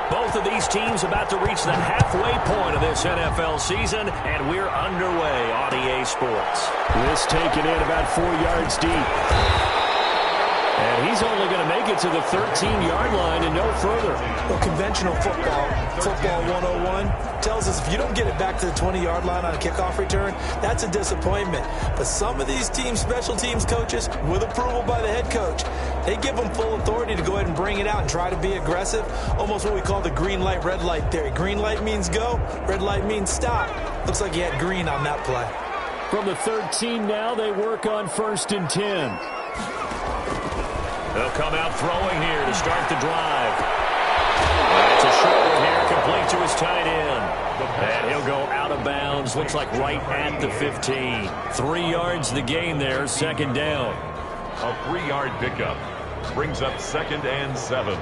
Both of these teams about to reach the halfway point of this NFL season, and we're underway on EA Sports. This taken in about 4 yards deep. And he's only going to make it to the 13-yard line and no further. Well, conventional football 101, tells us if you don't get it back to the 20-yard line on a kickoff return, that's a disappointment. But some of these teams, special teams coaches, with approval by the head coach, they give them full authority to go ahead and bring it out and try to be aggressive. Almost what we call the green light, red light theory. Green light means go, red light means stop. Looks like he had green on that play. From the 13 now, they work on 1st and 10. They'll come out throwing here to start the drive. It's a short one here, complete to his tight end. And he'll go out of bounds, looks like right at the 15. 3 yards the gain there, 2nd down. A 3-yard pickup brings up 2nd and 7.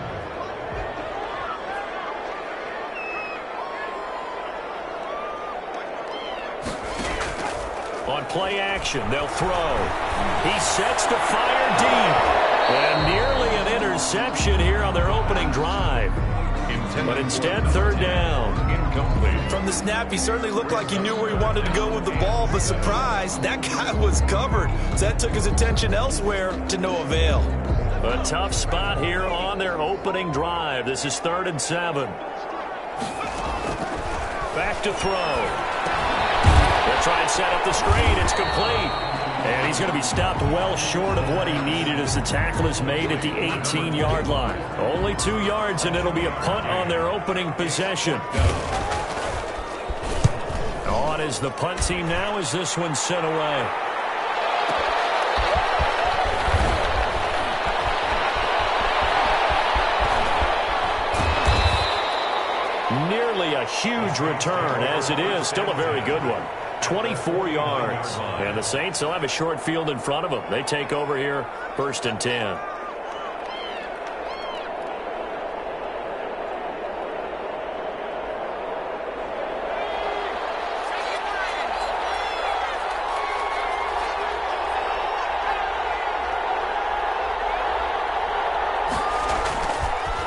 On play action, they'll throw. He sets to fire deep. And nearly an interception here on their opening drive. But instead, 3rd down. Incomplete. From the snap, he certainly looked like he knew where he wanted to go with the ball, but surprise, that guy was covered. So that took his attention elsewhere to no avail. A tough spot here on their opening drive. This is 3rd and 7. Back to throw. They'll try and set up the screen. It's complete. And he's going to be stopped well short of what he needed as the tackle is made at the 18-yard line. Only 2 yards, and it'll be a punt on their opening possession. On is the punt team now as this one's sent away. Nearly a huge return, as it is. Still a very good one. 24 yards. And the Saints will have a short field in front of them. They take over here, 1st and 10.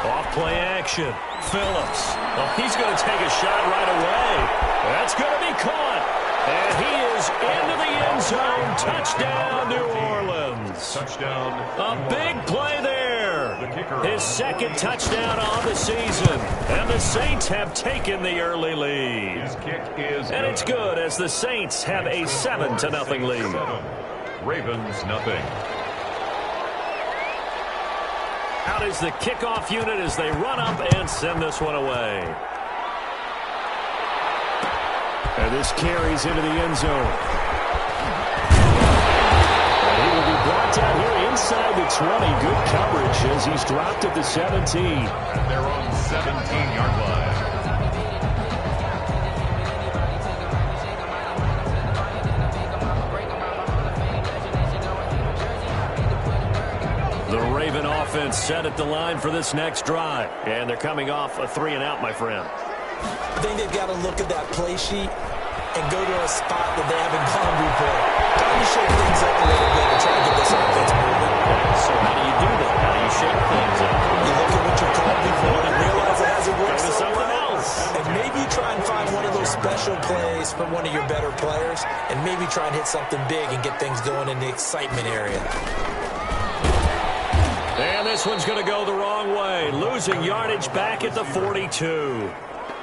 Off play action. Phillips. Oh, he's going to take a shot right away. That's going to be caught. And he is into the end zone. Touchdown, New Orleans. Touchdown. A big play there. His 2nd touchdown on the season. And the Saints have taken the early lead. His kick is and it's good as the Saints have a 7-0 lead. Ravens nothing. Out is the kickoff unit as they run up and send this one away. And this carries into the end zone. And he will be brought down here inside the 20. Good coverage as he's dropped at the 17. At their own 17-yard line. The Raven offense set at the line for this next drive. And they're coming off a 3-and-out, my friend. I think they've got to look at that play sheet and go to a spot that they haven't gone before. Time to shake things up a little bit and try to get this offense moving. So how do you do that? How do you shake things up? You look at what you're called before and realize it hasn't worked Go to someone else. And maybe try and find one of those special plays from one of your better players and maybe try and hit something big and get things going in the excitement area. And this one's going to go the wrong way. Losing yardage back at the 42.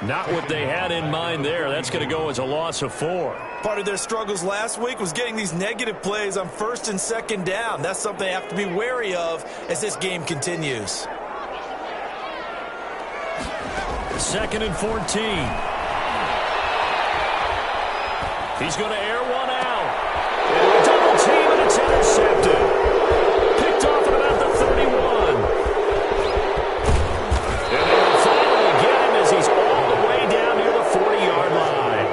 Not what they had in mind there. That's going to go as a loss of 4. Part of their struggles last week was getting these negative plays on 1st and 2nd down. That's something they have to be wary of as this game continues. 2nd and 14. He's going to air one out. Double team, and it's intercepted. Picked off at about the 31. And they'll finally get him as he's all the way down near the 40-yard line.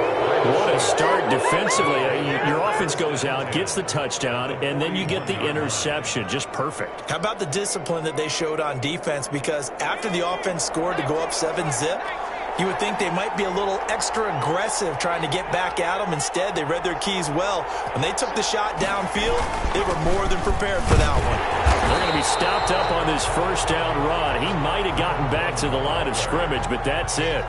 What a start defensively. Your offense goes out, gets the touchdown, and then you get the interception. Just perfect. How about the discipline that they showed on defense? Because after the offense scored to go up 7-zip, you would think they might be a little extra aggressive trying to get back at them. Instead, they read their keys well. When they took the shot downfield, they were more than prepared for that one. They're going to be stopped up on this first down run. He might have gotten back to the line of scrimmage, but that's it.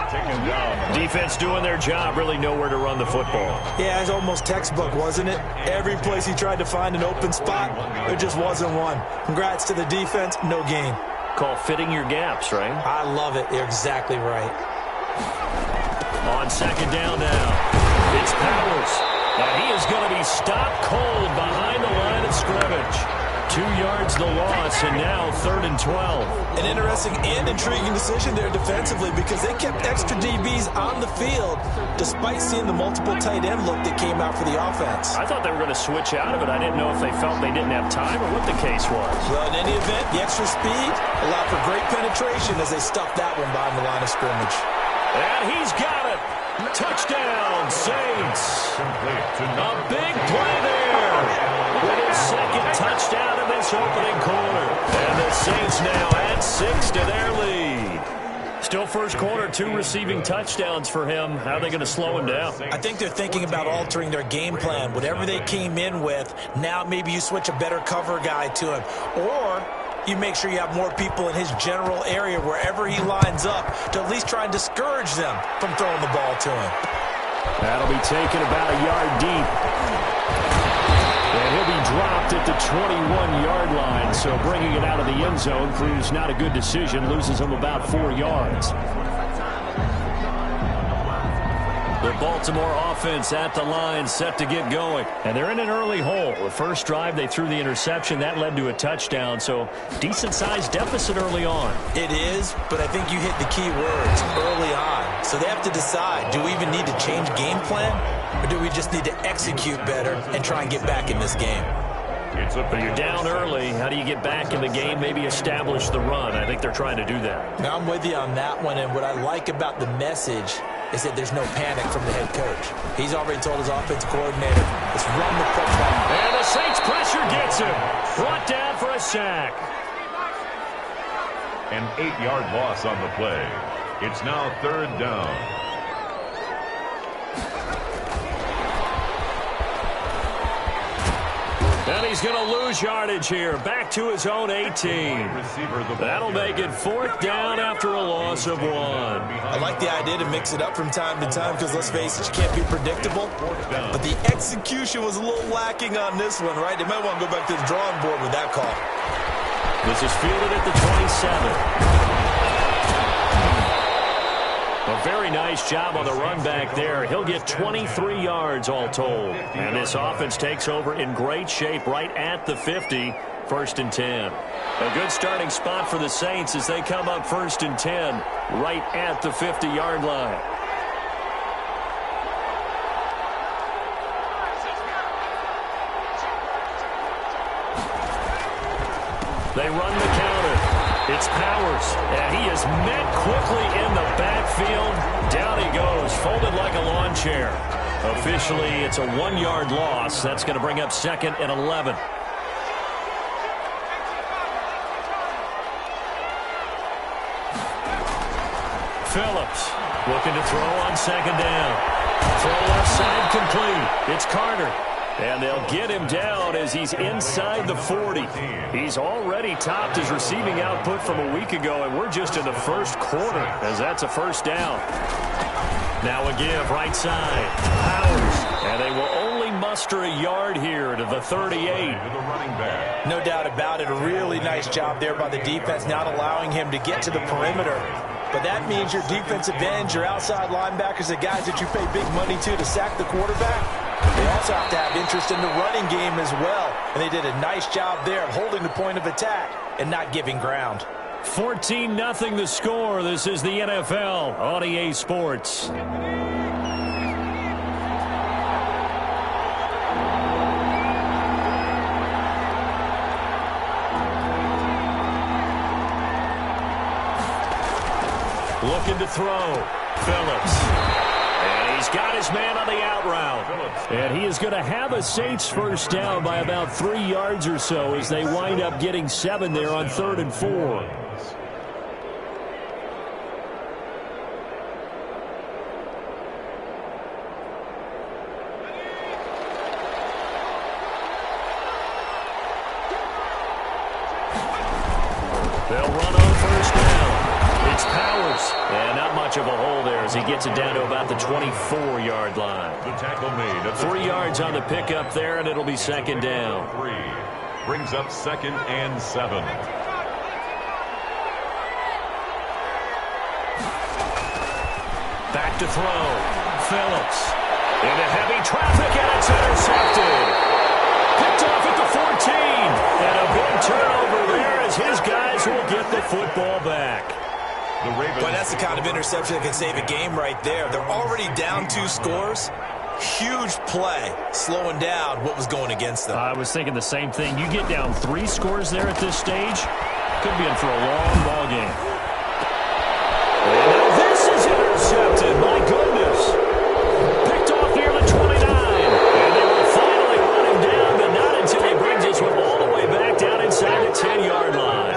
Defense doing their job, really nowhere to run the football. Yeah, it's almost textbook, wasn't it? Every place he tried to find an open spot, there just wasn't one. Congrats to the defense, no gain. Call fitting your gaps, right? I love it. You're exactly right. On second down now, it's Powers. And he is going to be stopped cold behind the line of scrimmage. 2 yards the loss, and now 3rd and 12. An interesting and intriguing decision there defensively because they kept extra DBs on the field despite seeing the multiple tight end look that came out for the offense. I thought they were going to switch out of it. I didn't know if they felt they didn't have time or what the case was. Well, in any event, the extra speed allowed for great penetration as they stuffed that one behind the line of scrimmage. And he's got it. Touchdown, Saints. A big play there with his second touchdown in this opening quarter. And the Saints now add 6 to their lead. Still first quarter, 2 receiving touchdowns for him. How are they going to slow him down? I think they're thinking about altering their game plan. Whatever they came in with, now maybe you switch a better cover guy to him. Or you make sure you have more people in his general area wherever he lines up to at least try and discourage them from throwing the ball to him. That'll be taken about a yard deep. And he'll be dropped at the 21-yard line. So bringing it out of the end zone proves not a good decision. Loses him about 4 yards. The Baltimore offense at the line, set to get going. And they're in an early hole. The first drive, they threw the interception. That led to a touchdown, so decent-sized deficit early on. It is, but I think you hit the key words, early on. So they have to decide, do we even need to change game plan, or do we just need to execute better and try and get back in this game? But you're down early. How do you get back in the game, maybe establish the run? I think they're trying to do that. Now, I'm with you on that one, and what I like about the message is that there's no panic from the head coach. He's already told his offensive coordinator, let's run the football. And the Saints pressure gets him. Brought down for a sack. An 8-yard loss on the play. It's now 3rd down. And he's going to lose yardage here. Back to his own 18. That'll make it 4th down after a loss of 1. I like the idea to mix it up from time to time because, let's face it, you can't be predictable. But the execution was a little lacking on this one, right? They might want to go back to the drawing board with that call. This is fielded at the 27. A very nice job on the run back there. He'll get 23 yards all told. And this offense takes over in great shape right at the 50, 1st and 10. A good starting spot for the Saints as they come up 1st and 10 right at the 50-yard line. They run the counter. It's Powers, and he is met quickly in the backfield. Down he goes, folded like a lawn chair. Officially, it's a 1-yard loss. That's going to bring up 2nd and 11. Phillips looking to throw on 2nd down. Throw left side complete. It's Carter. And they'll get him down as he's inside the 40. He's already topped his receiving output from a week ago, and we're just in the first quarter as that's a 1st down. Now a give, right side. Powers. And they will only muster a yard here to the 38. No doubt about it. A really nice job there by the defense, not allowing him to get to the perimeter. But that means your defensive ends, your outside linebackers, the guys that you pay big money to sack the quarterback, they also have to have interest in the running game as well. And they did a nice job there of holding the point of attack and not giving ground. 14-0 the score. This is the NFL on EA Sports. Looking to throw. Phillips. And he's got his man on the out route. And he is going to have a Saints 1st down by about 3 yards or so as they wind up getting 7 there on 3rd and 4. much of a hole there as he gets it down to about the 24-yard line. The tackle made at the 3 yards on the pickup there, and it'll be second down. 3 brings up second and 7. Back to throw. Phillips into heavy traffic, and it's intercepted. Picked off at the 14. And a big turnover there as his guys will get the football back. The Ravens. Boy, that's the kind of interception that can save a game right there. They're already down 2 scores. Huge play, slowing down what was going against them. I was thinking the same thing. You get down 3 scores there at this stage, could be in for a long ball game. And now this is intercepted. My goodness. Picked off near the 29. And they will finally run him down, but not until he brings this one all the way back down inside the 10-yard line.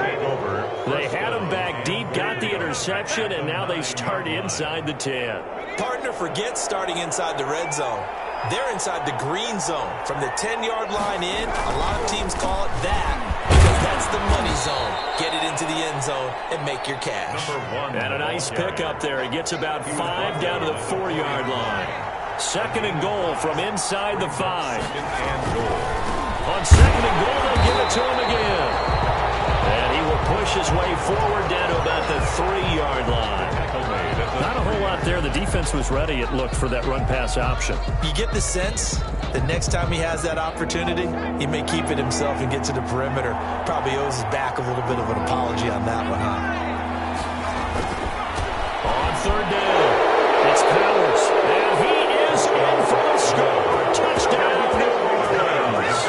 They had him back deep, got the interception, and now they start inside the 10. Partner forgets starting inside the red zone. They're inside the green zone. From the 10-yard line in, a lot of teams call it that because that's the money zone. Get it into the end zone and make your cash. And a nice pickup there. He gets about 5 down to the 4-yard line. Second and goal from inside the 5. On second and goal, they'll give it to him again. And he will push his way forward down to about the 3-yard line. Not a whole lot there. The defense was ready, it looked, for that run-pass option. You get the sense that next time he has that opportunity, he may keep it himself and get to the perimeter. Probably owes his back a little bit of an apology on that one, huh? On third down, it's Powers. And he is in for a score. Touchdown, New Orleans.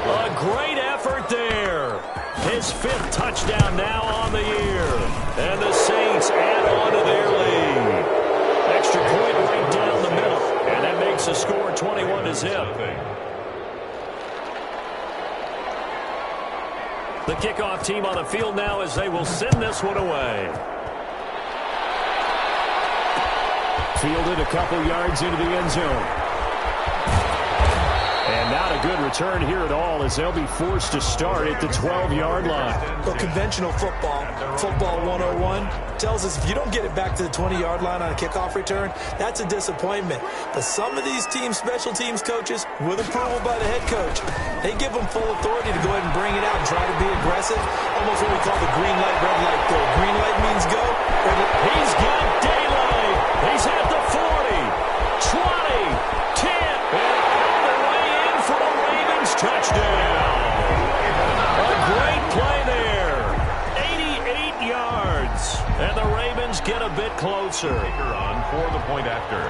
A great effort there. His 5th touchdown now on the year. And the Saints add on to their lead. Extra point right down the middle. And that makes the score 21-zip. The kickoff team on the field now as they will send this one away. Fielded a couple yards into the end zone. And not a good return here at all as they'll be forced to start at the 12-yard line. Well, conventional football 101, tells us if you don't get it back to the 20-yard line on a kickoff return, that's a disappointment. But some of these special teams coaches, with approval by the head coach, they give them full authority to go ahead and bring it out and try to be aggressive. Almost what we call the green light, red light throw. Green light means go. He's got daylight. He's at the 40, 20, 10, and all the way in for a Ravens touchdown. A great play there. 88 yards. And the Ravens get a bit closer. On for the point after.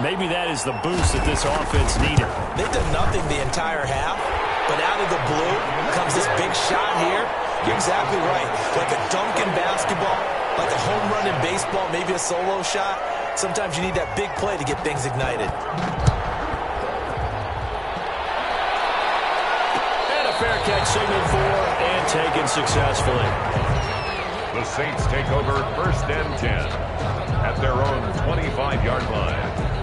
Maybe that is the boost that this offense needed. They've done nothing the entire half, but out of the blue comes this big shot here. You're exactly right. Like a dunk in basketball, like a home run in baseball, maybe a solo shot. Sometimes you need that big play to get things ignited. And a fair catch signaled for and taken successfully. The Saints take over 1st and 10 at their own 25-yard line.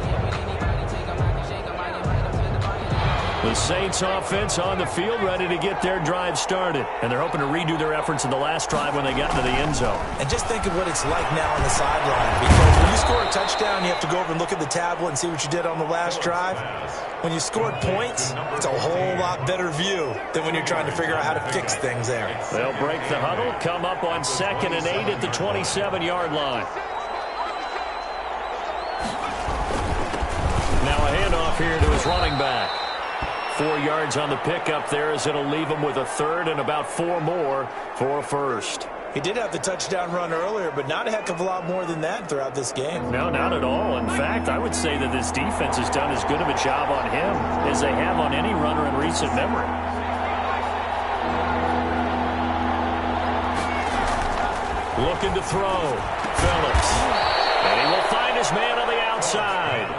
The Saints offense on the field ready to get their drive started. And they're hoping to redo their efforts in the last drive when they got into the end zone. And just think of what it's like now on the sideline. Because when you score a touchdown, you have to go over and look at the tablet and see what you did on the last drive. When you scored points, it's a whole lot better view than when you're trying to figure out how to fix things there. They'll break the huddle, come up on 2nd and 8 at the 27-yard line. Now a handoff here to his running back. 4 yards on the pickup there as it'll leave him with a 3rd and about 4 more for a 1st. He did have the touchdown run earlier, but not a heck of a lot more than that throughout this game. No, not at all. In fact, I would say that this defense has done as good of a job on him as they have on any runner in recent memory. Looking to throw. Phillips. And he will find his man on the outside.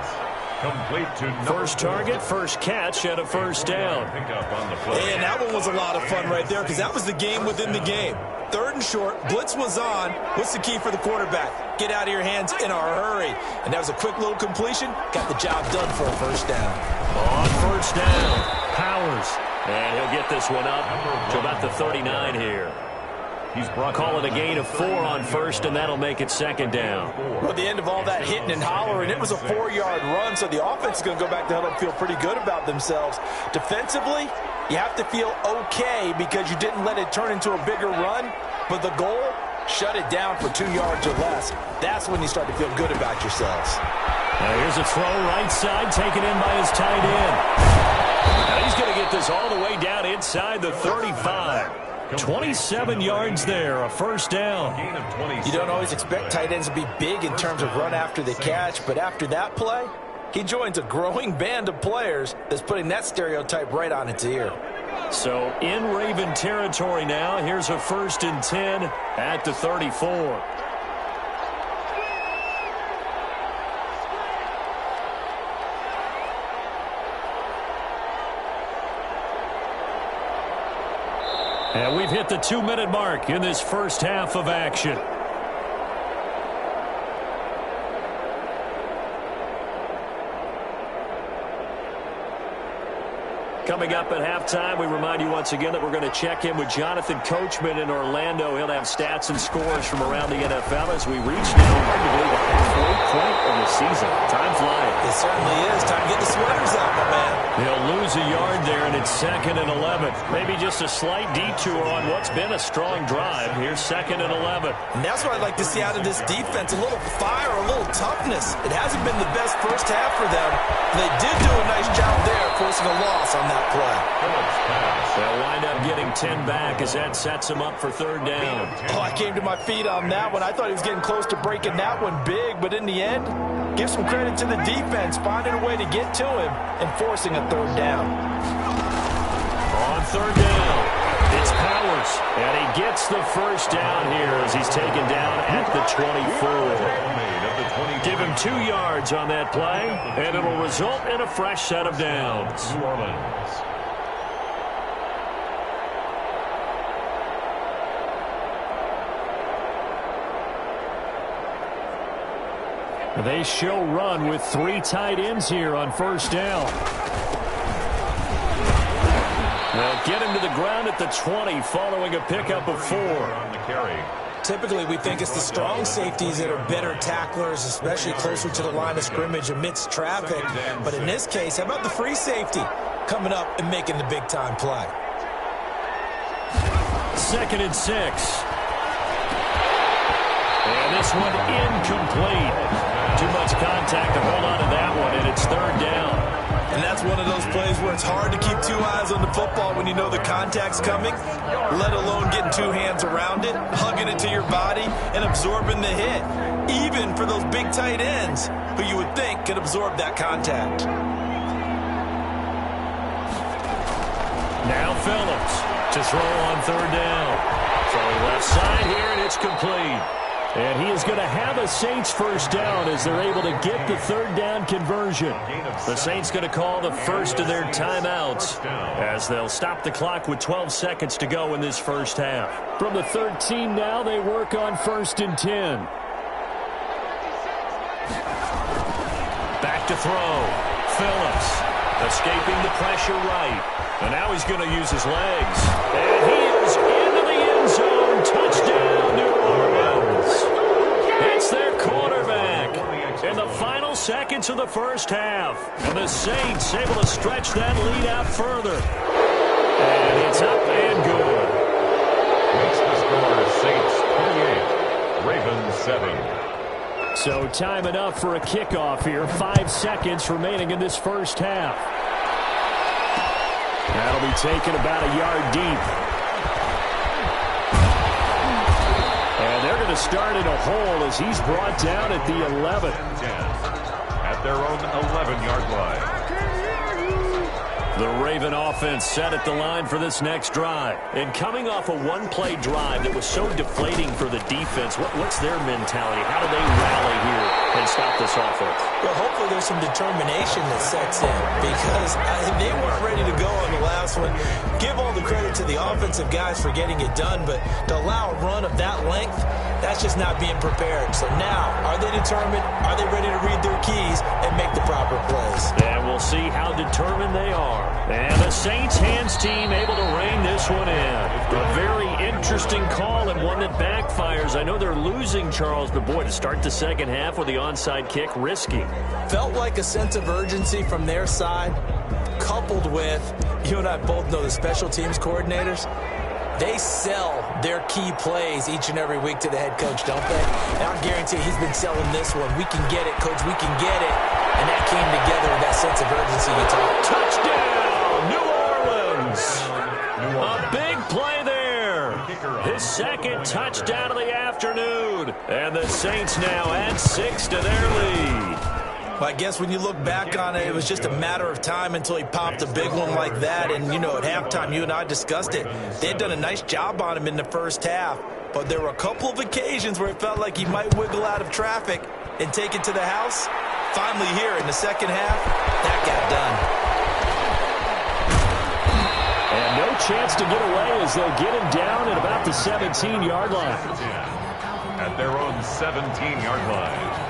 Complete to First target, first catch, and a 1st down. Pick up on the play. And that one was a lot of fun right there because that was the game within the game. 3rd and short, blitz was on. What's the key for the quarterback? Get out of your hands in a hurry. And that was a quick little completion. Got the job done for a 1st down. On 1st down, Powers. And he'll get this one up to about the 39 here. He's brought Call it a gain of 4 on first, and that'll make it second down. Well, at the end of all that hitting and hollering, it was a 4-yard run, so the offense is going to go back to huddle and feel pretty good about themselves. Defensively, you have to feel okay because you didn't let it turn into a bigger run, but the goal, shut it down for 2 yards or less. That's when you start to feel good about yourselves. Now here's a throw right side, taken in by his tight end. Now he's going to get this all the way down inside the 35. 27 yards there, a first down. You don't always expect tight ends to be big in terms of run after the catch, but after that play, he joins a growing band of players that's putting that stereotype right on its ear. So in Raven territory now, here's a 1st and 10 at the 34. And we've hit the 2-minute mark in this first half of action. Coming up at halftime, we remind you once again that we're going to check in with Jonathan Coachman in Orlando. He'll have stats and scores from around the NFL as we reach now, arguably, the halfway point of the season. Time flying. It certainly is. Time to get the sweaters out, my man. He'll lose a yard there, and it's 2nd and 11. Maybe just a slight detour on what's been a strong drive. Here's 2nd and 11. And that's what I'd like to see out of this defense, a little fire, a little toughness. It hasn't been the best first half for them. They did do a nice job there, forcing a loss on that play. They'll wind up getting 10 back as that sets them up for 3rd down. Oh, I came to my feet on that one. I thought he was getting close to breaking that one big, but in the end, give some credit to the defense, finding a way to get to him and forcing a 3rd down. On 3rd down, it's Powers, and he gets the first down here as he's taken down at the 24. Give him 2 yards on that play, and it'll result in a fresh set of downs. New Orleans. They show run with 3 tight ends here on first down. They'll get him to the ground at the 20 following a pickup of 4. On the carry. Typically, we think it's the strong safeties that are better tacklers, especially closer to the line of scrimmage amidst traffic. But in this case, how about the free safety coming up and making the big-time play? 2nd and 6. And this one incomplete. Too much contact to hold on to that one, and it's 3rd down. And that's one of those plays where it's hard to keep 2 eyes on the football when you know the contact's coming, let alone getting 2 hands around it, hugging it to your body, and absorbing the hit, even for those big tight ends who you would think could absorb that contact. Now Phillips to throw on 3rd down. Throwing left side here, and it's complete. And he is going to have a Saints first down as they're able to get the 3rd down conversion. The Saints going to call the first of their timeouts as they'll stop the clock with 12 seconds to go in this first half. From the 13 now, they work on 1st and 10. Back to throw. Phillips escaping the pressure right. And now he's going to use his legs. And he is into the end zone. Touchdown, New Orleans. It's their quarterback in the final seconds of the first half. And the Saints able to stretch that lead out further. And it's up and good. Makes the score Saints 28, Ravens 7. So time enough for a kickoff here. 5 seconds remaining in this first half. That'll be taken about a yard deep. And they're going to start in a hole as he's brought down at the 11. At their own 11-yard line. The Raven offense set at the line for this next drive. And coming off a one-play drive that was so deflating for the defense, what's their mentality? How do they rally here and stop this offense? Well, hopefully there's some determination that sets in because they weren't ready to go on the last one. Give all the credit to the offensive guys for getting it done, but to allow a run of that length, That's just not being prepared. So now, are they determined? Are they ready to read their keys and make the proper plays? And we'll see how determined they are. And the Saints hands team able to rein this one in. A very interesting call and one that backfires. I know they're losing, Charles, but boy, to start the second half with the onside kick, risky. Felt like a sense of urgency from their side, coupled with, you and I both know the special teams coordinators, they sell their key plays each and every week to the head coach, don't they? And I guarantee he's been selling this one. We can get it, coach, we can get it. And that came together with that sense of urgency you talked. Touchdown, New Orleans. A big play there. His second touchdown of the afternoon. And the Saints now add 6 to their lead. Well, I guess when you look back on it, it was just a matter of time until he popped a big one like that. And, you know, at halftime, you and I discussed it. They had done a nice job on him in the first half. But there were a couple of occasions where it felt like he might wiggle out of traffic and take it to the house. Finally here in the second half, that got done. And no chance to get away as they'll get him down at about the 17-yard line. At their own 17-yard line.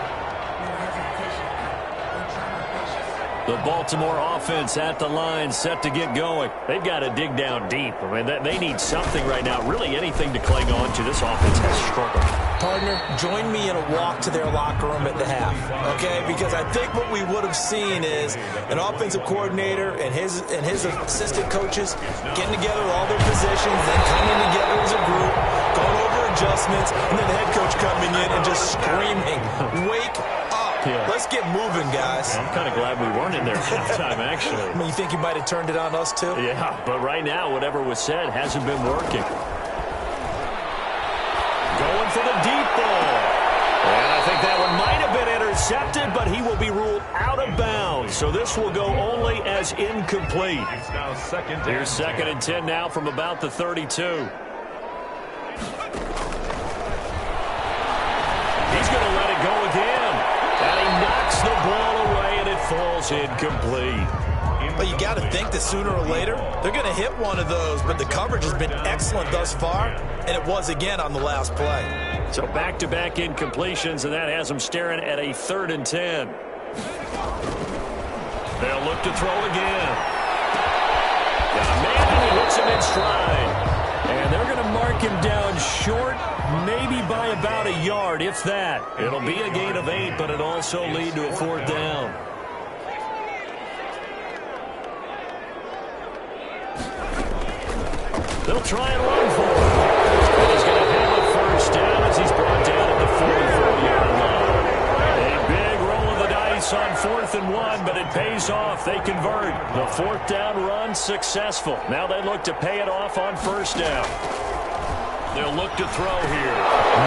The Baltimore offense at the line, set to get going. They've got to dig down deep. I mean, they need something right now, really anything to cling on to. This offense has struggled. Partner, join me in a walk to their locker room at the half, okay? Because I think what we would have seen is an offensive coordinator and his assistant coaches getting together with all their positions, then coming together as a group, going over adjustments, and then the head coach coming in and just screaming, "Wake up. Yeah. Let's get moving, guys." I'm kind of glad we weren't in there at halftime, actually. I mean, you think you might have turned it on us, too? Yeah, but right now, whatever was said hasn't been working. Going for the deep ball. And I think that one might have been intercepted, but he will be ruled out of bounds. So this will go only as incomplete. It's now second. Here's 2nd and 10 now from about the 32. He's going to let it go again. And he knocks the ball away, and it falls incomplete. But you got to think that sooner or later, they're going to hit one of those. But the coverage has been excellent thus far, and it was again on the last play. So back-to-back incompletions, and that has them staring at a 3rd and 10. They'll look to throw again. Got a man, and he hits him in stride. And they're going to mark him down short, maybe by about a yard, if that. It'll be a gain of 8, but it'll also lead to a 4th down. They'll try and run for it. And he's going to have a 1st down as he's brought down at the 44-yard line. A big roll of the dice on 4th and 1, but it pays off. They convert. The 4th down run successful. Now they look to pay it off on 1st down. They'll look to throw here.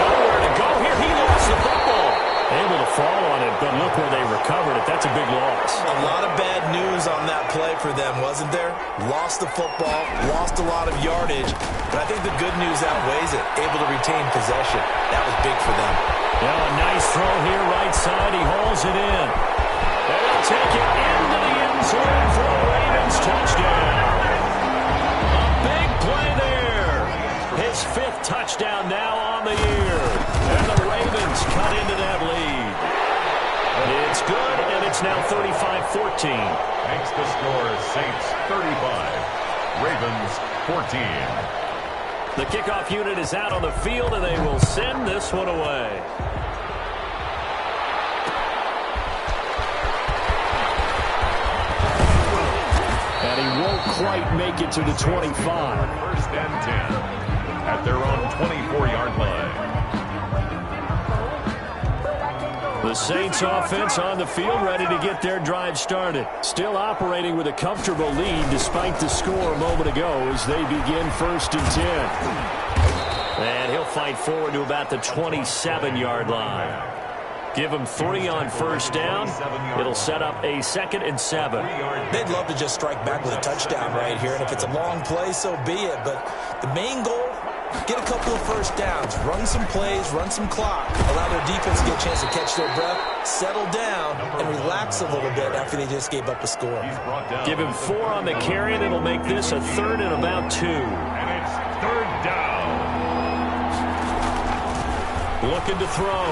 Nowhere to go here. He lost the football. Able to fall on it, but look where they recovered it. That's a big loss. A lot of bad news on that play for them, wasn't there? Lost the football, lost a lot of yardage, but I think the good news outweighs it. Able to retain possession. That was big for them. Now a nice throw here, right side. He hauls it in. And they'll take it into the end zone for a Ravens touchdown. A big play there. His 5th touchdown now on the year. And the Ravens cut into that lead. It's good, and it's now 35-14. Makes the score Saints 35, Ravens 14. The kickoff unit is out on the field, and they will send this one away. And he won't quite make it to the 25. 1st and 10 at their own 24-yard line. The Saints offense on the field, ready to get their drive started. Still operating with a comfortable lead despite the score a moment ago as they begin 1st and 10. And he'll fight forward to about the 27-yard line. Give him 3 on 1st down. It'll set up a 2nd and 7. They'd love to just strike back with a touchdown right here, and if it's a long play, so be it. But the main goal, get a couple of 1st downs, run some plays, run some clock, allow their defense to get a chance to catch their breath, settle down, and relax a little bit after they just gave up a score. Give him 4 on the carry, and it'll make this a 3rd and about 2. And it's 3rd down. Looking to throw.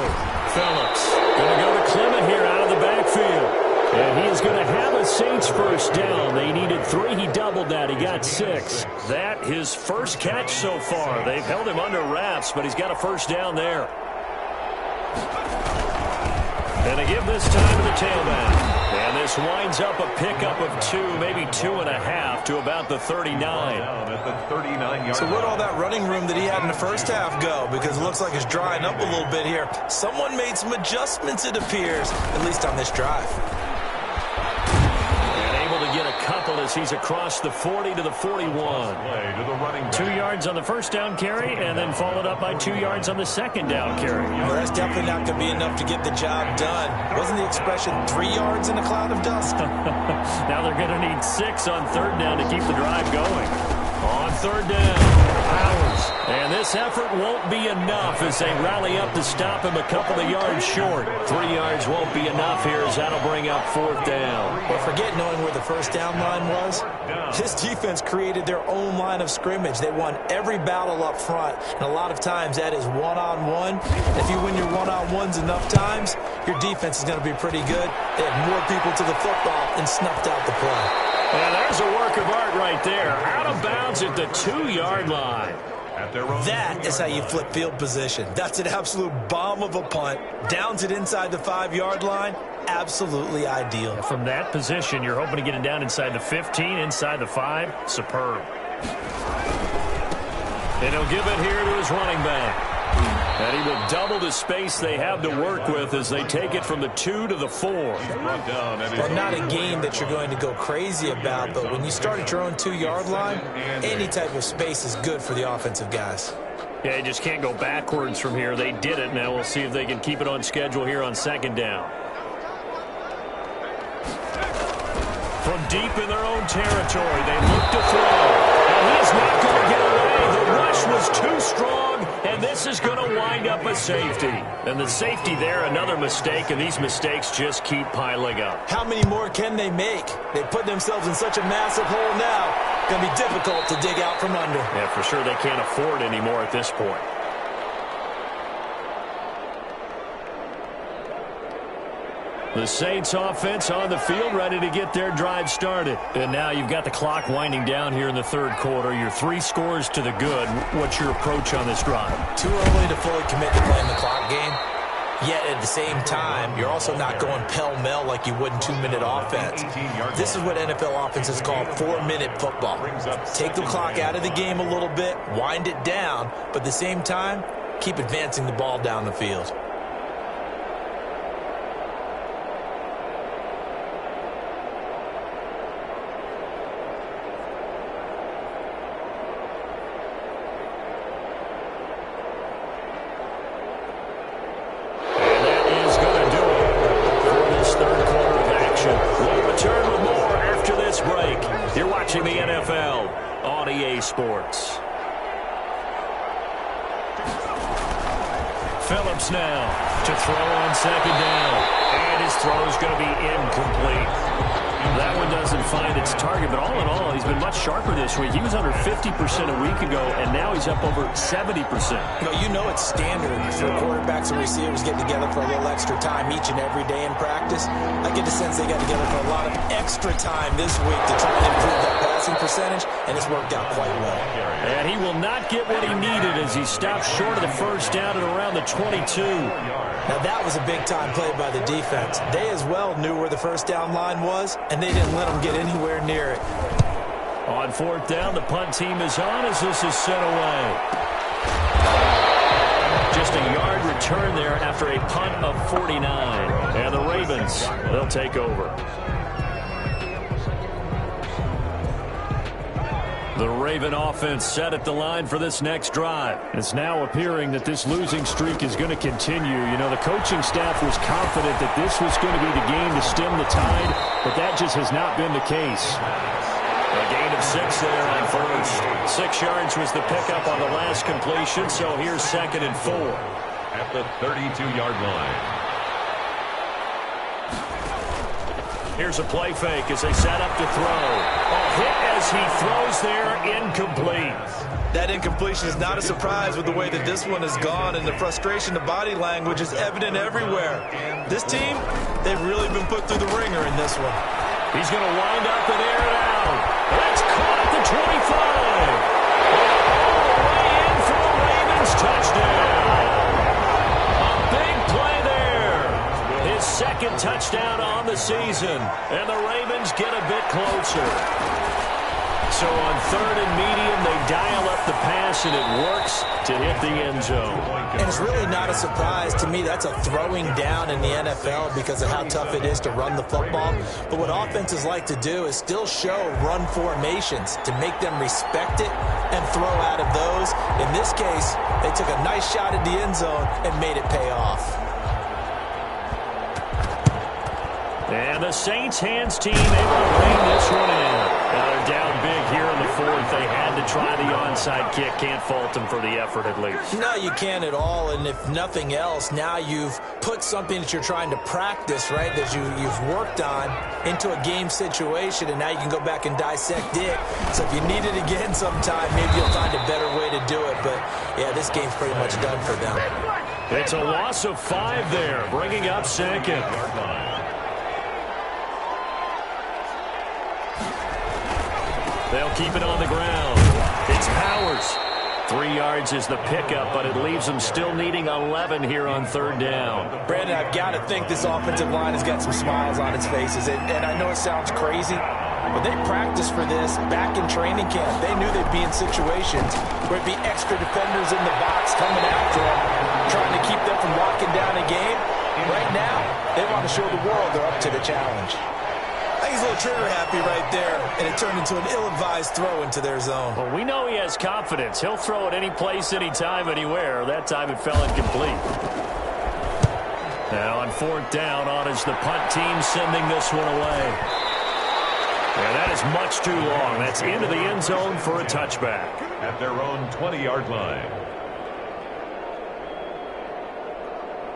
Phillips going to go to Clement here out of the backfield. And he is going to have a Saints first down. They needed 3. He doubled that. He got 6. That his first catch so far. They've held him under wraps, but he's got a first down there. And they give this time to the tailback. And this winds up a pickup of 2, maybe 2.5 to about the 39. At the 39-yard So where'd all that running room that he had in the first half go? Because it looks like it's drying up a little bit here. Someone made some adjustments, it appears, at least on this drive. Get a couple as he's across the 40 to the 41. 2 yards on the first down carry, and then followed up by 2 yards on the second down carry. Well, that's definitely not going to be enough to get the job done. Wasn't the expression 3 yards in a cloud of dust? Now they're going to need 6 on third down to keep the drive going. On third down, Powers. And this effort won't be enough as they rally up to stop him a couple of yards short. 3 yards won't be enough here as that'll bring up fourth down. Well, forget knowing where the first down line was. This defense created their own line of scrimmage. They won every battle up front, and a lot of times that is one-on-one. If you win your one-on-ones enough times, your defense is going to be pretty good. They had more people to the football and snuffed out the play. And there's a work of art right there. Out of bounds at the 2-yard line. That is how you flip field position. That's an absolute bomb of a punt. Downs it inside the 5-yard line. Absolutely ideal. From that position, you're hoping to get it down inside the 15, inside the 5. Superb. And he'll give it here to his running back. And he will double the space they have to work with as they take it from the 2 to the 4. Well, not a game that you're going to go crazy about, but when you start at your own 2-yard line, any type of space is good for the offensive guys. Yeah, you just can't go backwards from here. They did it. Now we'll see if they can keep it on schedule here on second down. From deep in their own territory, they look to throw. And he's not going to get away. The rush was too strong, and this is going to wind up a safety. And the safety there, another mistake, and these mistakes just keep piling up. How many more can they make? They put themselves in such a massive hole now. Going to be difficult to dig out from under. Yeah, for sure they can't afford anymore at this point. The Saints offense on the field ready to get their drive started. And now you've got the clock winding down here in the third quarter. Your 3 scores to the good. What's your approach on this drive? Too early to fully commit to playing the clock game. Yet at the same time, you're also not going pell-mell like you would in 2-minute offense. This is what NFL offenses call 4-minute football. Take the clock out of the game a little bit, wind it down, but at the same time, keep advancing the ball down the field. You're watching the NFL on EA Sports. Phillips now to throw on second down. And his throw is going to be incomplete. That one doesn't find its target, but all in all, he's been much sharper this week. He was under 50% a week ago, and now he's up over 70%. Well, you know it's standard for quarterbacks and receivers getting together for a little extra time each and every day in practice. I get the sense they got together for a lot of extra time this week to try and improve that passing percentage, and it's worked out quite well. And he will not get what he needed as he stopped short of the first down at around the 22. Now, that was a big-time play by the defense. They as well knew where the first down line was, and they didn't let them get anywhere near it. On fourth down, the punt team is on as this is sent away. Just a yard return there after a punt of 49. And the Ravens, they'll take over. The Raven offense set at the line for this next drive. It's now appearing that this losing streak is going to continue. You know, the coaching staff was confident that this was going to be the game to stem the tide, but that just has not been the case. A gain of 6 there on first. 6 yards was the pickup on the last completion, so here's 2nd and 4. At the 32-yard line. Here's a play fake as they set up to throw. A hit as he throws there, incomplete. That incompletion is not a surprise with the way that this one has gone, and the frustration, the body language is evident everywhere. This team, they've really been put through the ringer in this one. He's going to wind up and air it out. That's caught at the 25. All the way in for the Ravens touchdown. A big play there. His second touchdown on the season, and the Ravens get a bit closer. So on third and medium, they dial up the pass, and it works to hit the end zone. And it's really not a surprise to me. That's a throwing down in the NFL because of how tough it is to run the football. But what offenses like to do is still show run formations to make them respect it and throw out of those. In this case, they took a nice shot at the end zone and made it pay off. And the Saints hands team able to bring this one in. Now they're down big here in the fourth. They had to try the onside kick. Can't fault them for the effort at least. No, you can't at all. And if nothing else, now you've put something that you're trying to practice, right, that you've worked on into a game situation, and now you can go back and dissect it. So if you need it again sometime, maybe you'll find a better way to do it. But, yeah, this game's pretty much done for them. It's a loss of 5 there, bringing up second. They'll keep it on the ground. It's Powers. 3 yards is the pickup, but it leaves them still needing 11 here on third down. Brandon, I've got to think this offensive line has got some smiles on its faces. And I know it sounds crazy, but they practiced for this back in training camp. They knew they'd be in situations where it'd be extra defenders in the box coming after them, trying to keep them from locking down a game. Right now, they want to show the world they're up to the challenge. I think he's a little trigger happy right there, and it turned into an ill-advised throw into their zone. Well, we know he has confidence. He'll throw it any place, anytime, anywhere. That time it fell incomplete. Now on fourth down, on is the punt team sending this one away. Yeah, that is much too long. That's into the end zone for a touchback. At their own 20-yard line.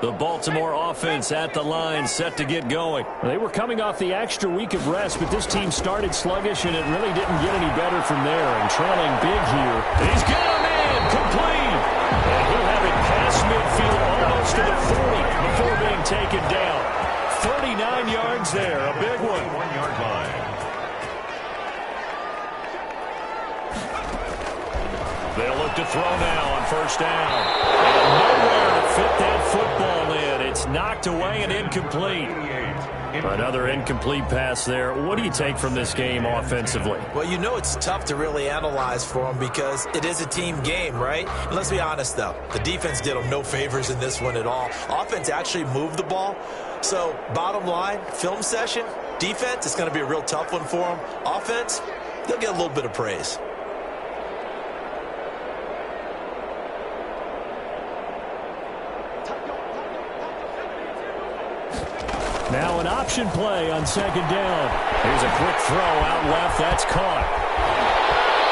The Baltimore offense at the line, set to get going. They were coming off the extra week of rest, but this team started sluggish, and it really didn't get any better from there. And trailing big here. He's got him in, complete. And he'll have it past midfield, almost to the 40 before being taken down. 39 yards there, a big one. 1-yard line. They'll look to throw now on first down. And nowhere to fit that football in. It's knocked away and incomplete. Another incomplete pass there. What do you take from this game offensively? Well, you know it's tough to really analyze for them because it is a team game, right? And let's be honest, though. The defense did them no favors in this one at all. Offense actually moved the ball. So, bottom line, film session, defense, it's going to be a real tough one for them. Offense, they'll get a little bit of praise. Now an option play on second down. Here's a quick throw out left. That's caught.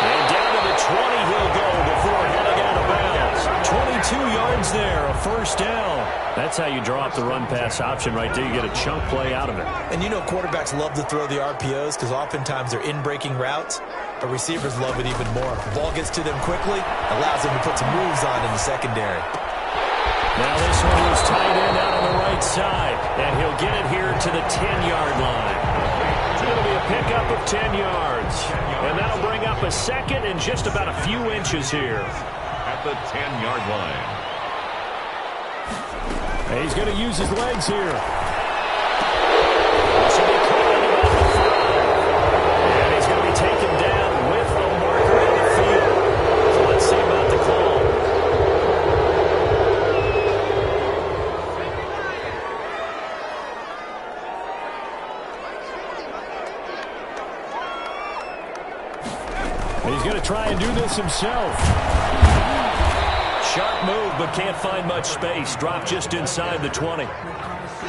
And down to the 20 he'll go before heading out of bounds. 22 yards there, a first down. That's how you draw up the run-pass option right there. You get a chunk play out of it. And you know quarterbacks love to throw the RPOs because oftentimes they're in-breaking routes, but receivers love it even more. The ball gets to them quickly, allows them to put some moves on in the secondary. Now this one was tight end out on the right side, and he'll get it here to the 10-yard line. It's going to be a pickup of 10 yards, and that'll bring up a second and just about a few inches here. At the 10-yard line. And he's going to use his legs here. This will be called about the 5. And he's going to be taken down with a marker in the field. So let's see about the call. He's going to try and do this himself. Sharp move, but can't find much space. Drop just inside the 20.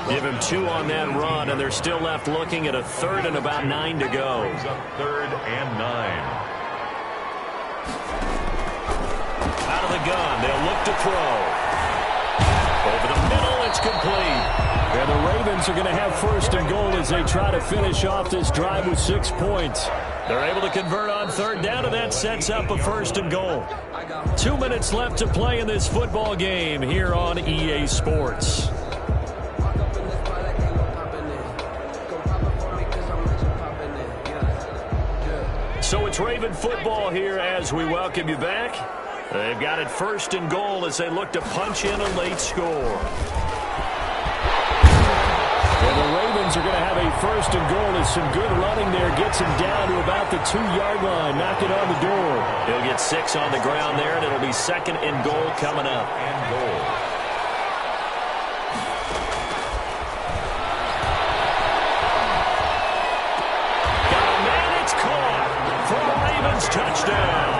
Give him 2 on that run, and they're still left looking at a third and about 9 to go. Third and 9. Out of the gun, they'll look to throw. Over the middle, it's complete. And the Ravens are going to have first and goal as they try to finish off this drive with 6 points. They're able to convert on third down, and that sets up a first and goal. 2 minutes left to play in this football game here on EA Sports. So it's Raven football here as we welcome you back. They've got it first and goal as they look to punch in a late score. And the Ravens are going to have a first and goal as some good running there gets him down to about the 2-yard line, knocking on the door. He'll get 6 on the ground there, and it'll be second and goal coming up. And goal. Touchdown.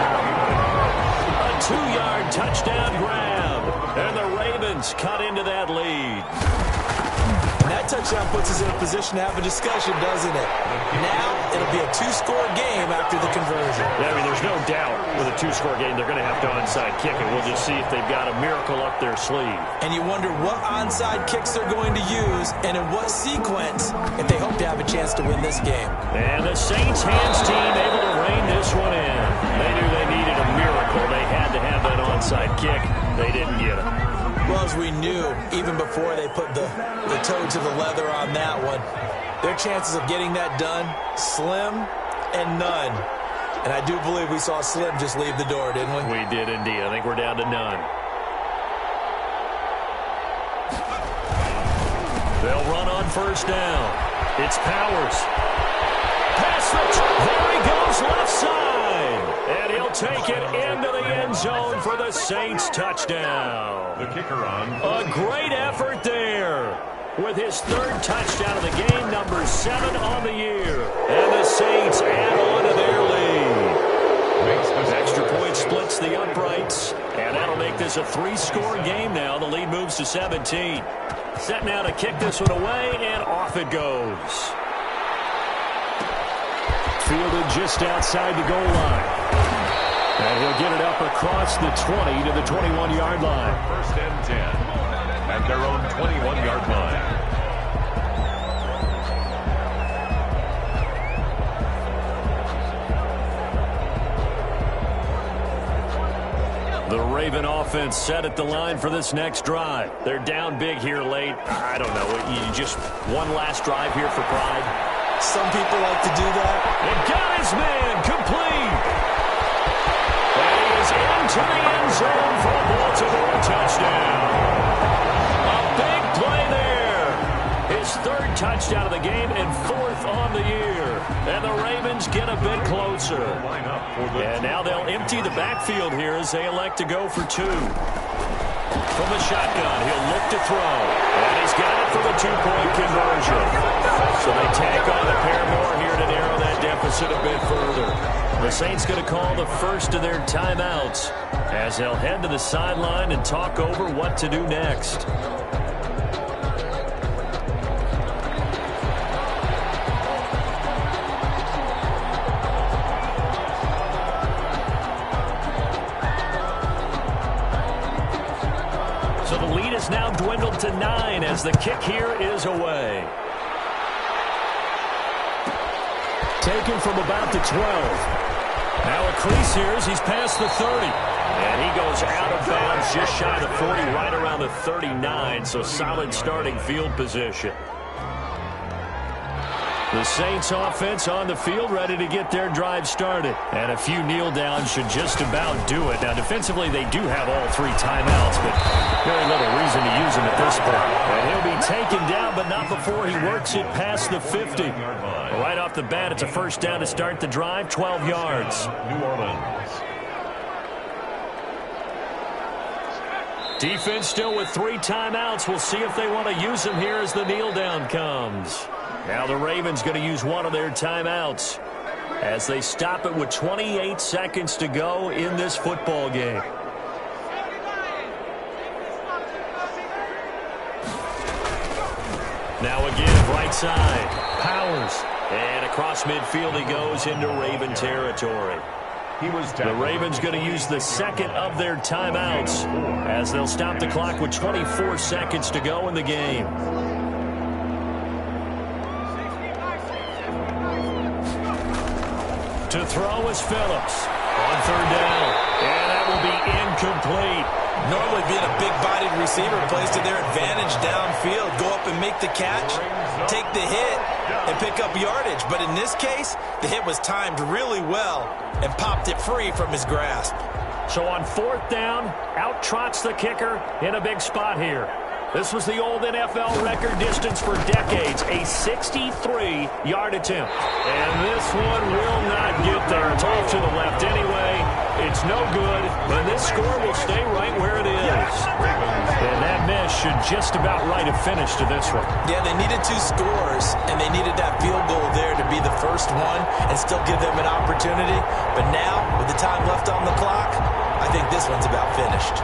A 2-yard touchdown grab. And the Ravens cut into that lead. And that touchdown puts us in a position to have a discussion, doesn't it? Now it'll be a 2-score game after the conversion. Yeah, I mean, there's no doubt with a 2-score game they're going to have to onside kick it. We'll just see if they've got a miracle up their sleeve. And you wonder what onside kicks they're going to use and in what sequence if they hope to have a chance to win this game. And the Saints hands team able to rein this one in. They knew they needed a miracle. They had to have that onside kick. They didn't get it. Well, as we knew, even before they put the toe to the leather on that one, their chances of getting that done, slim and none. And I do believe we saw Slim just leave the door, didn't we? We did indeed. I think we're down to none. They'll run on first down. It's Powers. Pass there he goes, left side. And he'll take it into the end zone for the Saints touchdown. The kicker on. A great effort there with his 3rd touchdown of the game, number 7 on the year. And the Saints add on to their lead. Extra point splits the uprights, and that'll make this a 3-score game now. The lead moves to 17. Set now to kick this one away, and off it goes. Fielded just outside the goal line. And he'll get it up across the 20 to the 21-yard line. First and 10 at their own 21-yard line. The Raven offense set at the line for this next drive. They're down big here late. I don't know. You just one last drive here for pride. Some people like to do that. And got his man complete. And he is into the end zone for a Baltimore touchdown. A big play there. His 3rd touchdown of the game and 4th on the year. And the Ravens get a bit closer. And now they'll empty the backfield here as they elect to go for 2. From the shotgun, he'll look to throw. And he's got it for the 2-point conversion. So they tack on a pair more here to narrow that deficit a bit further. The Saints going to call the first of their timeouts as they'll head to the sideline and talk over what to do next. So the lead is now dwindled to 9 as the kick here is away. Taken from about the 12. Now a crease here as he's past the 30. And he goes out of bounds just shy of the 40, right around the 39. So solid starting field position. The Saints offense on the field ready to get their drive started. And a few kneel downs should just about do it. Now defensively they do have all 3 timeouts, but very little reason to use them at this point. And he'll be taken down, but not before he works it past the 50. Right off the bat, it's a first down to start the drive, 12 yards. New Orleans. Defense still with 3 timeouts. We'll see if they want to use them here as the kneel down comes. Now the Ravens going to use one of their timeouts as they stop it with 28 seconds to go in this football game. Now again, right side, Powers. And across midfield he goes into Raven territory. The Ravens going to use the second of their timeouts as they'll stop the clock with 24 seconds to go in the game. To throw is Phillips. On third down. And that will be incomplete. Normally being a big-bodied receiver plays to their advantage downfield. Go up and make the catch, take the hit, and pick up yardage. But in this case, the hit was timed really well and popped it free from his grasp. So on fourth down, out trots the kicker in a big spot here. This was the old NFL record distance for decades, a 63-yard attempt. And this one will not get there. It's off to the left anyway. It's no good, and this score will stay right where it is. And that miss should just about right a finish to this one. Yeah, they needed 2 scores, and they needed that field goal there to be the first one and still give them an opportunity. But now, with the time left on the clock, I think this one's about finished.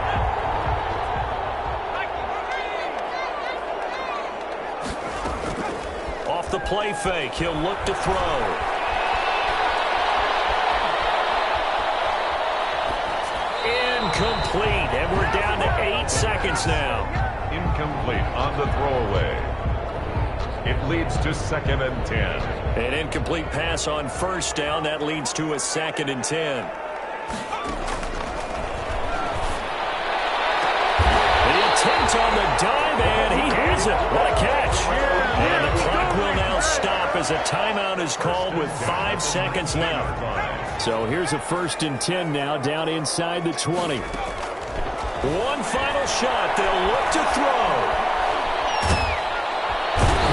Off the play fake, he'll look to throw. Incomplete, and we're down to 8 seconds now. Incomplete on the throwaway. It leads to 2nd and 10. An incomplete pass on first down. That leads to a 2nd and 10. The attempt on the dive, and he has it. What a catch. And the clock will now stop as a timeout is called with 5 seconds left. So here's a 1st and 10 now, down inside the 20. One final shot. They'll look to throw.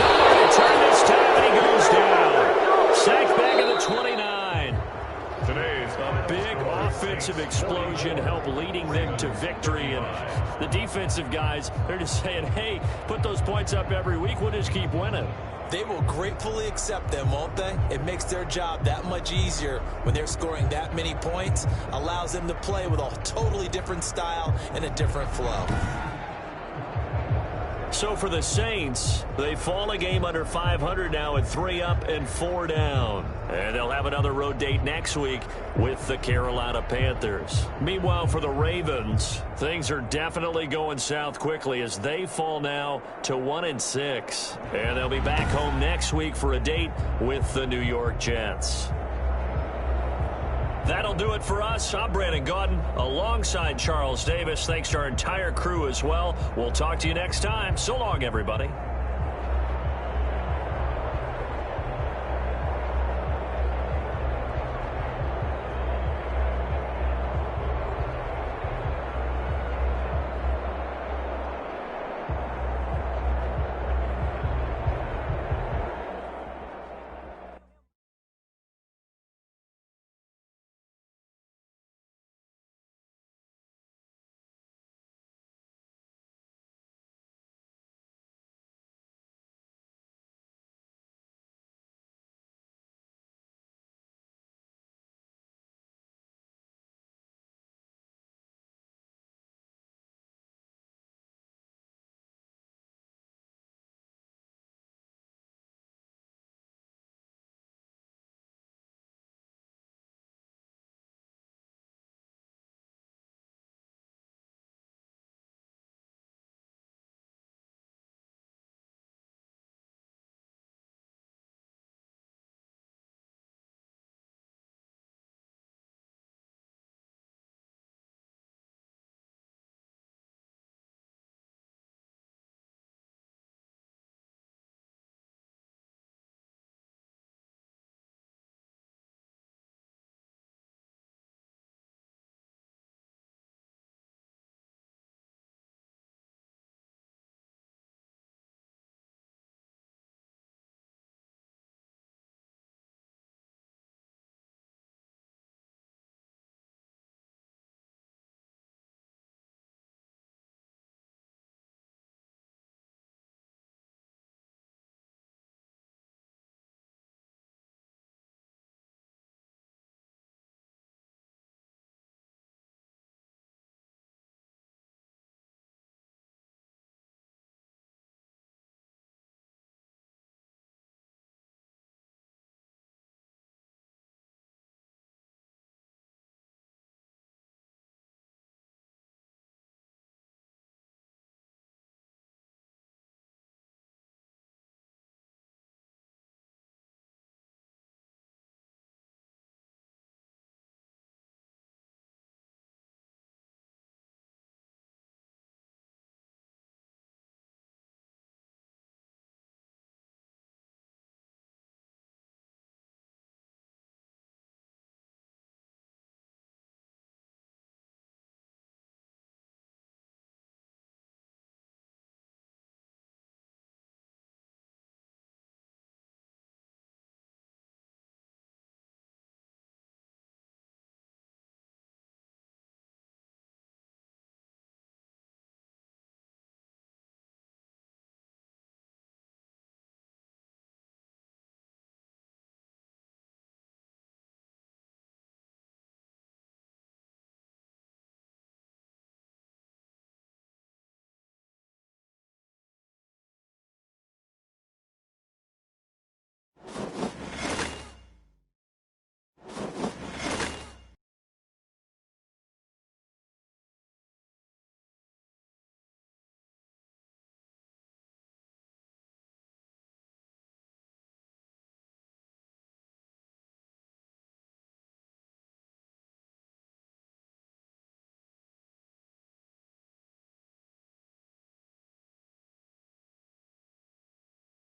Nowhere to turn this time, and he goes down. Sacked back at the 29. Today's A big offensive explosion helped leading them to victory. And the defensive guys, they're just saying, hey, put those points up every week. We'll just keep winning. They will gratefully accept them, won't they? It makes their job that much easier when they're scoring that many points. Allows them to play with a totally different style and a different flow. So for the Saints, they fall a game under 500 now at 3 up and 4 down. And they'll have another road date next week with the Carolina Panthers. Meanwhile, for the Ravens, things are definitely going south quickly as they fall now to 1-6. And they'll be back home next week for a date with the New York Jets. That'll do it for us. I'm Brandon Gaudin alongside Charles Davis. Thanks to our entire crew as well. We'll talk to you next time. So long, everybody.